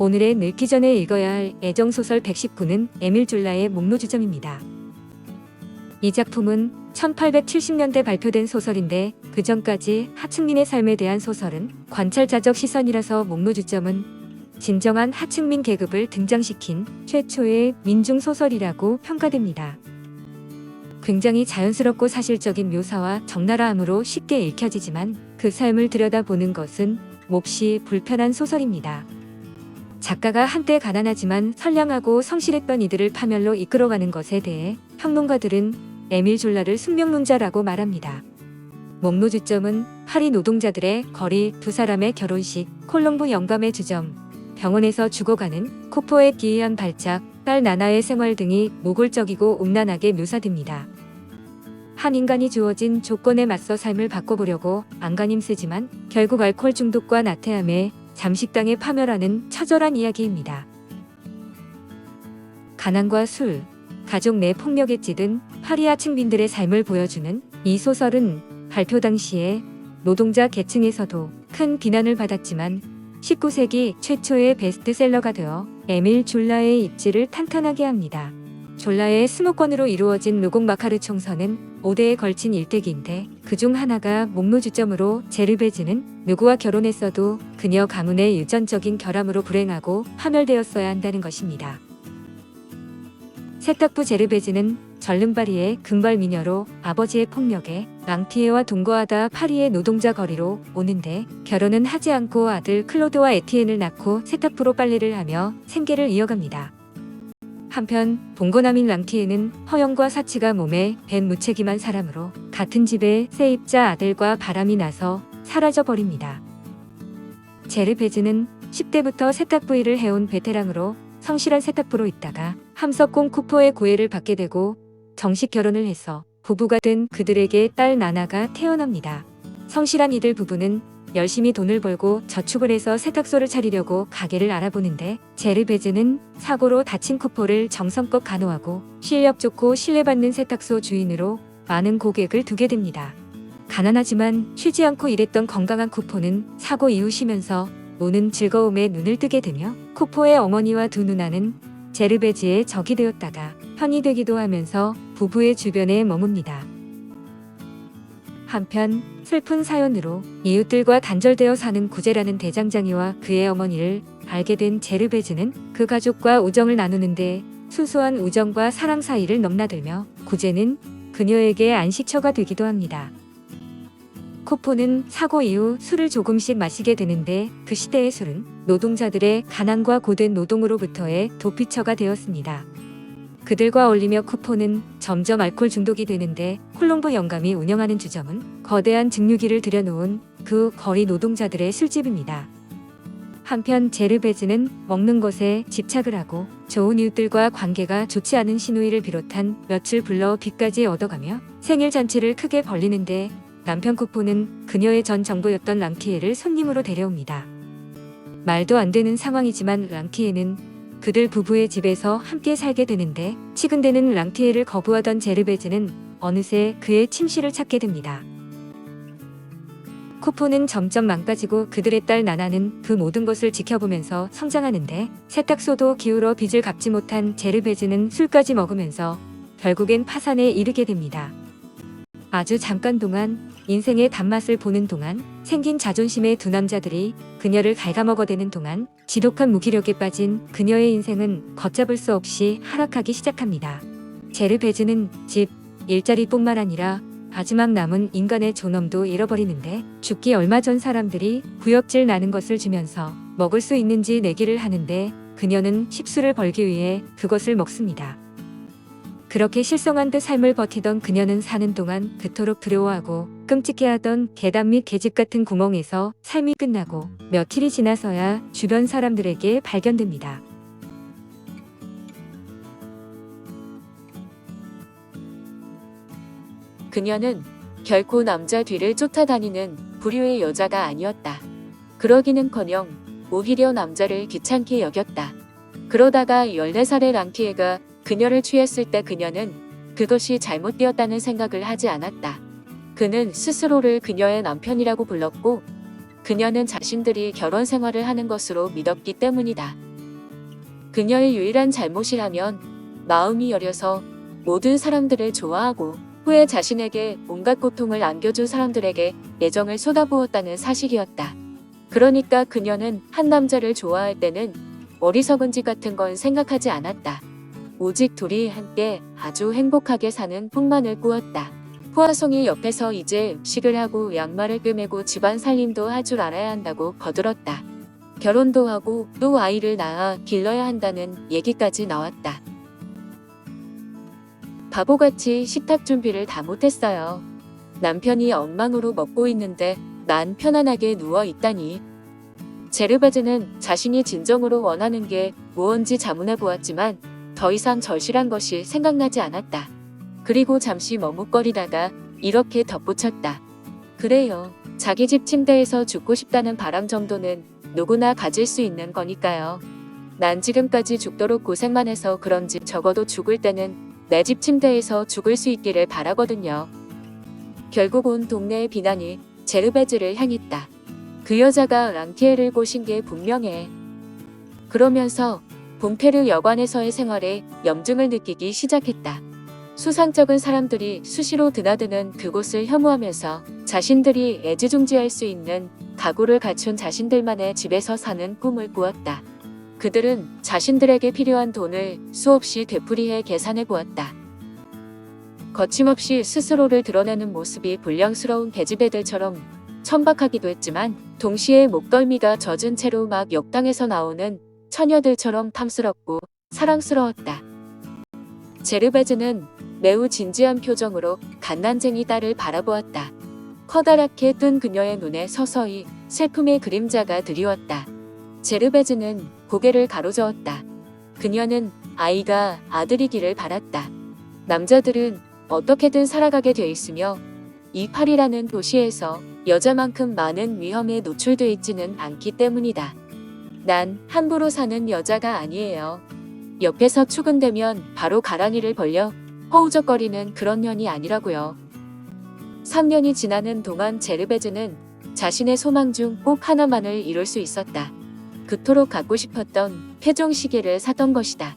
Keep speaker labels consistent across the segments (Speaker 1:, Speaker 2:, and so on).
Speaker 1: 오늘의 늙기 전에 읽어야 할 애정소설 119는 에밀 졸라의 목노주점입니다. 이 작품은 1870년대 발표된 소설인데 그 전까지 하층민의 삶에 대한 소설은 관찰자적 시선이라서 목노주점은 진정한 하층민 계급을 등장시킨 최초의 민중소설이라고 평가됩니다. 굉장히 자연스럽고 사실적인 묘사와 적나라함으로 쉽게 읽혀지지만 그 삶을 들여다보는 것은 몹시 불편한 소설입니다. 작가가 한때 가난하지만 선량하고 성실했던 이들을 파멸로 이끌어가는 것에 대해 평론가들은 에밀 졸라를 숙명론자라고 말합니다. 목노주점은 파리 노동자들의 거리, 두 사람의 결혼식, 콜롬브 영감의 주점, 병원에서 죽어가는 코포의 기이한 발작, 딸 나나의 생활 등이 모골적이고 음란하게 묘사됩니다. 한 인간이 주어진 조건에 맞서 삶을 바꿔보려고 안간힘 쓰지만 결국 알코올 중독과 나태함에 잠식당에 파멸하는 처절한 이야기입니다. 가난과 술, 가족 내 폭력에 찌든 파리 하층민들의 삶을 보여주는 이 소설은 발표 당시에 노동자 계층에서도 큰 비난을 받았지만 19세기 최초의 베스트셀러가 되어 에밀 졸라의 입지를 탄탄하게 합니다. 졸라의 수목권으로 이루어진 르곡 마카르 총선은 5대에 걸친 일대기인데 그중 하나가 목노주점으로 제르베즈는 누구와 결혼했어도 그녀 가문의 유전적인 결함으로 불행하고 파멸되었어야 한다는 것입니다. 세탁부 제르베즈는 절름발이의 금발 미녀로 아버지의 폭력에 랑티에와 동거하다 파리의 노동자 거리로 오는데 결혼은 하지 않고 아들 클로드와 에티엔을 낳고 세탁부로 빨래를 하며 생계를 이어갑니다. 한편 봉건남인 랑티에는 허영과 사치가 몸에 밴 무책임한 사람으로 같은 집에 세입자 아들과 바람이 나서 사라져버립니다. 제르베즈는 10대부터 세탁부 일을 해온 베테랑으로 성실한 세탁부로 있다가 함석공 쿠포의 고해를 받게 되고 정식 결혼을 해서 부부가 된 그들에게 딸 나나가 태어납니다. 성실한 이들 부부는 열심히 돈을 벌고 저축을 해서 세탁소를 차리려고 가게를 알아보는데 제르베즈는 사고로 다친 쿠포를 정성껏 간호하고 실력 좋고 신뢰받는 세탁소 주인으로 많은 고객을 두게 됩니다. 가난하지만 쉬지 않고 일했던 건강한 쿠포는 사고 이후 쉬면서 노는 즐거움에 눈을 뜨게 되며 쿠포의 어머니와 두 누나는 제르베즈의 적이 되었다가 편이 되기도 하면서 부부의 주변에 머뭅니다. 한편 슬픈 사연으로 이웃들과 단절되어 사는 구제라는 대장장이와 그의 어머니를 알게 된 제르베즈는 그 가족과 우정을 나누는데 순수한 우정과 사랑 사이를 넘나들며 구제는 그녀에게 안식처가 되기도 합니다. 코포는 사고 이후 술을 조금씩 마시게 되는데 그 시대의 술은 노동자들의 가난과 고된 노동으로부터의 도피처가 되었습니다. 그들과 어울리며 쿠포는 점점 알코올 중독이 되는데 콜롬브 영감이 운영하는 주점은 거대한 증류기를 들여놓은 그 거리 노동자들의 술집입니다. 한편 제르베즈는 먹는 것에 집착을 하고 좋은 이웃들과 관계가 좋지 않은 시누이를 비롯한 몇을 불러 빚까지 얻어가며 생일 잔치를 크게 벌리는데 남편 쿠포는 그녀의 전 정부였던 랑티에를 손님으로 데려옵니다. 말도 안 되는 상황이지만 랑티에는 그들 부부의 집에서 함께 살게 되는데 치근대는 랑티에를 거부하던 제르베즈는 어느새 그의 침실을 찾게 됩니다. 쿠포는 점점 망가지고 그들의 딸 나나는 그 모든 것을 지켜보면서 성장하는데 세탁소도 기울어 빚을 갚지 못한 제르베즈는 술까지 먹으면서 결국엔 파산에 이르게 됩니다. 아주 잠깐 동안 인생의 단맛을 보는 동안 생긴 자존심의 두 남자들이 그녀를 갉아먹어대는 동안 지독한 무기력에 빠진 그녀의 인생은 걷잡을 수 없이 하락하기 시작합니다. 제르베즈는 집, 일자리뿐만 아니라 마지막 남은 인간의 존엄도 잃어버리는데 죽기 얼마 전 사람들이 구역질 나는 것을 주면서 먹을 수 있는지 내기를 하는데 그녀는 십수를 벌기 위해 그것을 먹습니다. 그렇게 실성한 듯 삶을 버티던 그녀는 사는 동안 그토록 두려워하고 끔찍해하던 계단 및 계집 같은 구멍에서 삶이 끝나고 며칠이 지나서야 주변 사람들에게 발견됩니다.
Speaker 2: 그녀는 결코 남자 뒤를 쫓아다니는 부류의 여자가 아니었다. 그러기는커녕 오히려 남자를 귀찮게 여겼다. 그러다가 14살의 랑티에가 그녀를 취했을 때 그녀는 그것이 잘못되었다는 생각을 하지 않았다. 그는 스스로를 그녀의 남편이라고 불렀고 그녀는 자신들이 결혼 생활을 하는 것으로 믿었기 때문이다. 그녀의 유일한 잘못이라면 마음이 여려서 모든 사람들을 좋아하고 후에 자신에게 온갖 고통을 안겨준 사람들에게 애정을 쏟아부었다는 사실이었다. 그러니까 그녀는 한 남자를 좋아할 때는 어리석은 짓 같은 건 생각하지 않았다. 오직 둘이 함께 아주 행복하게 사는 꿈만을 꾸었다. 후아송이 옆에서 이제 음식을 하고 양말을 꿰매고 집안 살림도 할 줄 알아야 한다고 거들었다. 결혼도 하고 또 아이를 낳아 길러야 한다는 얘기까지 나왔다. 바보같이 식탁 준비를 다 못했어요. 남편이 엉망으로 먹고 있는데 난 편안하게 누워 있다니. 제르베즈는 자신이 진정으로 원하는 게 무언지 자문해 보았지만 더 이상 절실한 것이 생각나지 않았다. 그리고 잠시 머뭇거리다가 이렇게 덧붙였다. 그래요. 자기 집 침대에서 죽고 싶다는 바람 정도는 누구나 가질 수 있는 거니까요. 난 지금까지 죽도록 고생만 해서 그런지 적어도 죽을 때는 내 집 침대에서 죽을 수 있기를 바라거든요. 결국 온 동네의 비난이 제르베즈를 향했다. 그 여자가 랑티에를 꼬신 게 분명해. 그러면서 봉페르 여관에서의 생활에 염증을 느끼기 시작했다. 수상쩍은 사람들이 수시로 드나드는 그곳을 혐오하면서 자신들이 애지중지할 수 있는 가구를 갖춘 자신들만의 집에서 사는 꿈을 꾸었다. 그들은 자신들에게 필요한 돈을 수없이 되풀이해 계산해 보았다. 거침없이 스스로를 드러내는 모습이 불량스러운 계집애들처럼 천박하기도 했지만 동시에 목덜미가 젖은 채로 막 역당에서 나오는 처녀들처럼 탐스럽고 사랑스러웠다. 제르베즈는 매우 진지한 표정으로 갓난쟁이 딸을 바라보았다. 커다랗게 뜬 그녀의 눈에 서서히 슬픔의 그림자가 드리웠다. 제르베즈는 고개를 가로저었다. 그녀는 아이가 아들이기를 바랐다. 남자들은 어떻게든 살아가게 돼 있으며 이 파리라는 도시에서 여자만큼 많은 위험에 노출돼 있지는 않기 때문이다. 난 함부로 사는 여자가 아니에요. 옆에서 출근되면 바로 가랑이를 벌려 허우적거리는 그런 년이 아니라고요. 3년이 지나는 동안 제르베즈는 자신의 소망 중 꼭 하나만을 이룰 수 있었다. 그토록 갖고 싶었던 폐종 시계를 사던 것이다.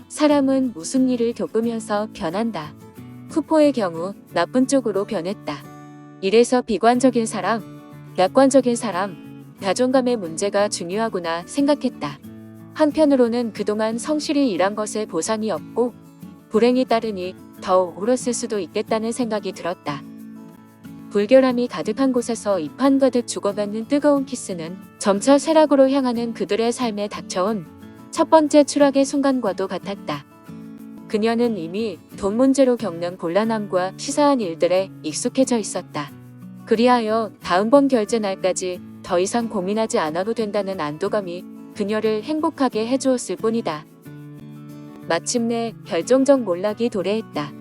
Speaker 2: 사람은 무슨 일을 겪으면서 변한다. 쿠포의 경우 나쁜 쪽으로 변했다. 이래서 비관적인 사람, 낙관적인 사람, 자존감의 문제가 중요하구나 생각했다. 한편으로는 그동안 성실히 일한 것에 보상이 없고 불행이 따르니 더 울었을 수도 있겠다는 생각이 들었다. 불결함이 가득한 곳에서 입 한가득 죽어가는 뜨거운 키스는 점차 쇠락으로 향하는 그들의 삶에 닥쳐온 첫 번째 추락의 순간과도 같았다. 그녀는 이미 돈 문제로 겪는 곤란함과 치사한 일들에 익숙해져 있었다. 그리하여 다음번 결제 날까지 더 이상 고민하지 않아도 된다는 안도감이 그녀를 행복하게 해주었을 뿐이다. 마침내 결정적 몰락이 도래했다.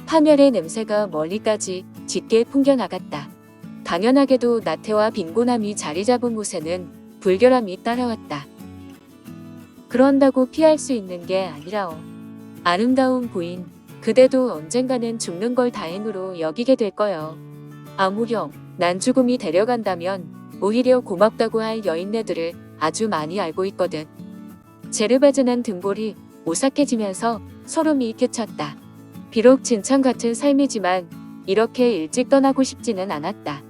Speaker 2: 파멸의 냄새가 멀리까지 짙게 풍겨나갔다. 당연하게도 나태와 빈곤함이 자리 잡은 곳에는 불결함이 따라왔다. 그런다고 피할 수 있는 게 아니라오. 아름다운 부인, 그대도 언젠가는 죽는 걸 다행으로 여기게 될 거요. 아무렴, 난 죽음이 데려간다면 오히려 고맙다고 할 여인네들을 아주 많이 알고 있거든. 제르베즈는 등골이 오싹해지면서 소름이 끼쳤다. 비록 진창 같은 삶이지만 이렇게 일찍 떠나고 싶지는 않았다.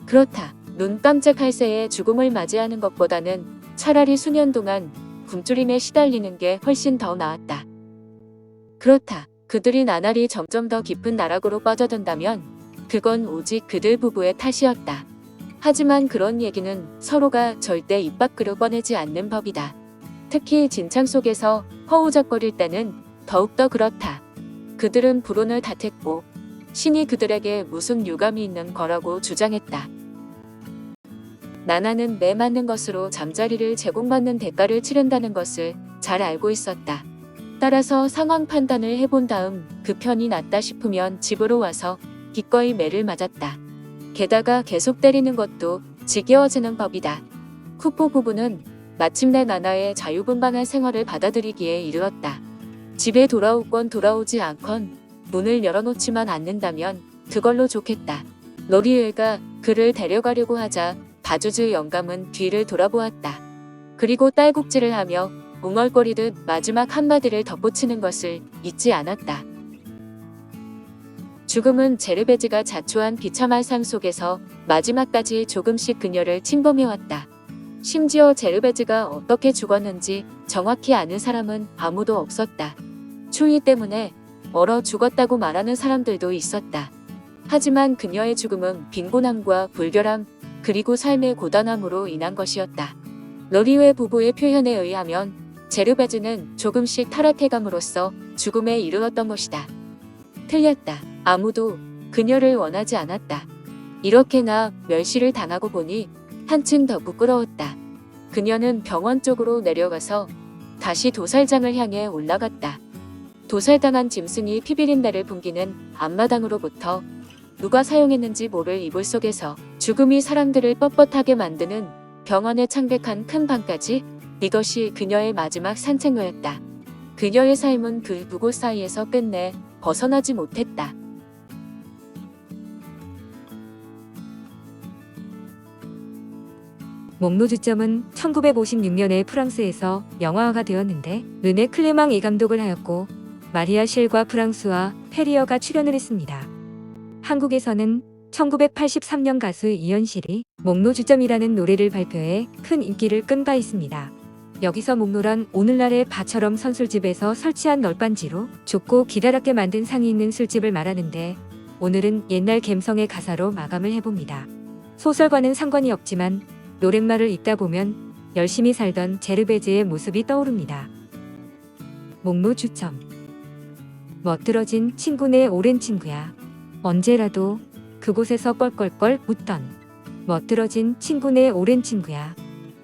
Speaker 2: 그렇다. 눈 깜짝할 새에 죽음을 맞이하는 것보다는 차라리 수년 동안 굶주림에 시달리는 게 훨씬 더 나았다. 그렇다. 그들이 나날이 점점 더 깊은 나락으로 빠져든다면 그건 오직 그들 부부의 탓이었다. 하지만 그런 얘기는 서로가 절대 입 밖으로 꺼내지 않는 법이다. 특히 진창 속에서 허우적거릴 때는 더욱더 그렇다. 그들은 불운을 탓했고 신이 그들에게 무슨 유감이 있는 거라고 주장했다. 나나는 매 맞는 것으로 잠자리를 제공받는 대가를 치른다는 것을 잘 알고 있었다. 따라서 상황 판단을 해본 다음 그 편이 낫다 싶으면 집으로 와서 기꺼이 매를 맞았다. 게다가 계속 때리는 것도 지겨워지는 법이다. 쿠포 부부는 마침내 나나의 자유분방한 생활을 받아들이기에 이르렀다. 집에 돌아오건 돌아오지 않건 문을 열어놓지만 않는다면 그걸로 좋겠다. 로리엘가 그를 데려가려고 하자 바주즈 영감은 뒤를 돌아보았다. 그리고 딸꾹질을 하며 웅얼거리듯 마지막 한마디를 덧붙이는 것을 잊지 않았다. 죽음은 제르베즈가 자초한 비참한 삶 속에서 마지막까지 조금씩 그녀를 침범해왔다. 심지어 제르베즈가 어떻게 죽었는지 정확히 아는 사람은 아무도 없었다. 추위 때문에 얼어 죽었다고 말하는 사람들도 있었다. 하지만 그녀의 죽음은 빈곤함과 불결함 그리고 삶의 고단함으로 인한 것이었다. 러리웨 부부의 표현에 의하면 제르베즈는 조금씩 타락해감으로써 죽음에 이르렀던 것이다. 틀렸다. 아무도 그녀를 원하지 않았다. 이렇게나 멸시를 당하고 보니 한층 더 부끄러웠다. 그녀는 병원 쪽으로 내려가서 다시 도살장을 향해 올라갔다. 도살당한 짐승이 피비린내를 풍기는 앞마당으로부터 누가 사용했는지 모를 이불 속에서 죽음이 사람들을 뻣뻣하게 만드는 병원의 창백한 큰 방까지 이것이 그녀의 마지막 산책로였다. 그녀의 삶은 그 두 곳 사이에서 끝내 벗어나지 못했다.
Speaker 1: 목노주점은 1956년에 프랑스에서 영화화가 되었는데 르네 클레망이 감독을 하였고 마리아 실과 프랑스와 페리어가 출연을 했습니다. 한국에서는 1983년 가수 이현실이 목노주점이라는 노래를 발표해 큰 인기를 끈 바 있습니다. 여기서 목노란 오늘날의 바처럼 선술집에서 설치한 널빤지로 좁고 기다랗게 만든 상이 있는 술집을 말하는데 오늘은 옛날 감성의 가사로 마감을 해봅니다. 소설과는 상관이 없지만 노랫말을 읽다 보면 열심히 살던 제르베즈의 모습이 떠오릅니다. 목노주점. 멋들어진 친구네 오랜 친구야. 언제라도 그곳에서 껄껄껄 웃던 멋들어진 친구네 오랜 친구야.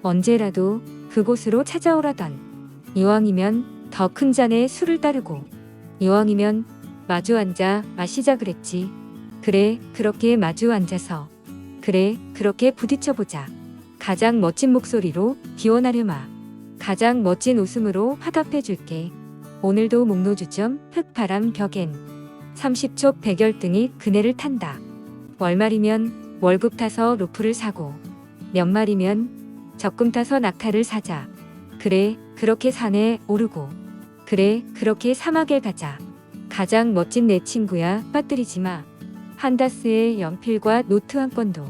Speaker 1: 언제라도 그곳으로 찾아오라던 이왕이면 더 큰 잔에 술을 따르고 이왕이면 마주 앉아 마시자 그랬지. 그래 그렇게 마주 앉아서 그래 그렇게 부딪혀보자. 가장 멋진 목소리로 기원하려마. 가장 멋진 웃음으로 화답해줄게. 오늘도 목노주점 흙바람 벽엔 30촉 백열등이 그네를 탄다. 월말이면 월급 타서 루프를 사고 연말이면 적금 타서 낙타를 사자. 그래 그렇게 산에 오르고 그래 그렇게 사막에 가자. 가장 멋진 내 친구야 빠뜨리지마. 한다스의 연필과 노트 한 건도.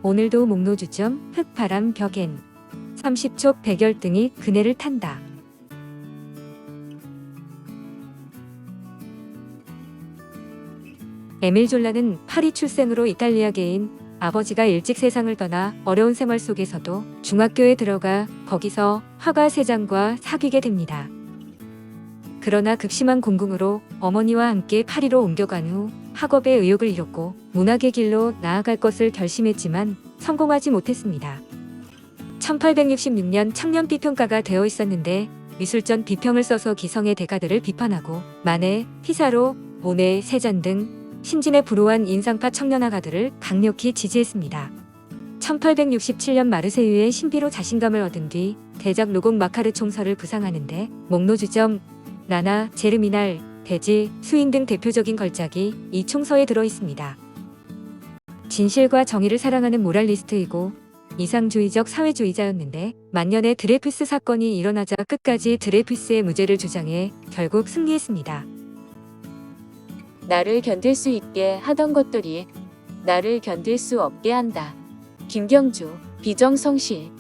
Speaker 1: 오늘도 목노주점 흙바람 벽엔 30촉 백열등이 그네를 탄다. 에밀 졸라는 파리 출생으로 이탈리아계인 아버지가 일찍 세상을 떠나 어려운 생활 속에서도 중학교에 들어가 거기서 화가 3장과 사귀게 됩니다. 그러나 극심한 공공으로 어머니와 함께 파리로 옮겨간 후 학업에 의욕을 잃었고 문학의 길로 나아갈 것을 결심했지만 성공하지 못했습니다. 1866년 청년 비평가가 되어 있었는데 미술전 비평을 써서 기성의 대가들을 비판하고 마네, 피사로, 모네, 세잔 등 신진의 불우한 인상파 청년화가들을 강력히 지지했습니다. 1867년 마르세유의 신비로 자신감을 얻은 뒤 대작 로곡 마카르 총서를 부상하는데 목노주점, 라나, 제르미날, 대지, 수인 등 대표적인 걸작이 이 총서에 들어 있습니다. 진실과 정의를 사랑하는 모랄리스트이고 이상주의적 사회주의자였는데 만년의 드레피스 사건이 일어나자 끝까지 드레피스의 무죄를 주장해 결국 승리했습니다.
Speaker 2: 나를 견딜 수 있게 하던 것들이 나를 견딜 수 없게 한다. 김경주, 비정성실.